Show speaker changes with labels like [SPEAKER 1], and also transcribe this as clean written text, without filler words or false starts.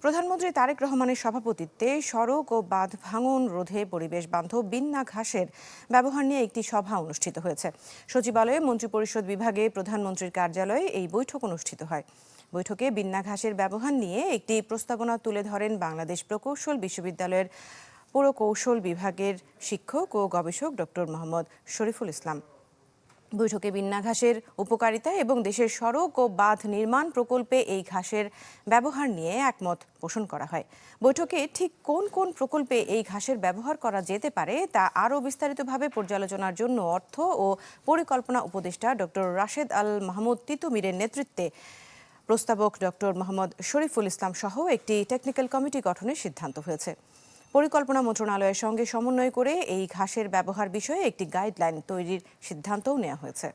[SPEAKER 1] প্রধানমন্ত্রী তারেক রহমানের সভাপতিত্বে সড়ক ও বাঁধ ভাঙন রোধে পরিবেশ বান্ধব বিন্না ঘাসের ব্যবহার নিয়ে একটি সভা অনুষ্ঠিত হয়েছে। সচিবালয়ে মন্ত্রিপরিষদ বিভাগে প্রধানমন্ত্রীর কার্যালয়ে এই বৈঠক অনুষ্ঠিত হয়। বৈঠকে বিন্না ঘাসের ব্যবহার নিয়ে একটি প্রস্তাবনা তুলে ধরেন বাংলাদেশ প্রকৌশল বিশ্ববিদ্যালয়ের পুরকৌশল বিভাগের শিক্ষক ও গবেষক ডক্টর মোহাম্মদ শরীফুল ইসলাম। বৈঠকে বিন্না ঘাসের উপকারিতা এবং দেশের সড়ক ও বাঁধ নির্মাণ প্রকল্পে এই ঘাসের ব্যবহার নিয়ে একমত পোষণ করা হয়। বৈঠকে ঠিক কোন কোন প্রকল্পে এই ঘাসের ব্যবহার করা যেতে পারে তা আরও বিস্তারিতভাবে পর্যালোচনার জন্য অর্থ ও পরিকল্পনা উপদেষ্টা ডক্টর রাশেদ আল মাহমুদ তিতুমিরের নেতৃত্বে প্রস্তাবক ডক্টর মোহাম্মদ শরীফুল ইসলাম সহ একটি টেকনিক্যাল কমিটি গঠনের সিদ্ধান্ত হয়েছে। পরিকল্পনা মন্ত্রণালয়ের সঙ্গে সমন্বয় করে এই ঘাসের ব্যবহার বিষয়ে একটি গাইডলাইন তৈরির সিদ্ধান্তও নেওয়া হয়েছে।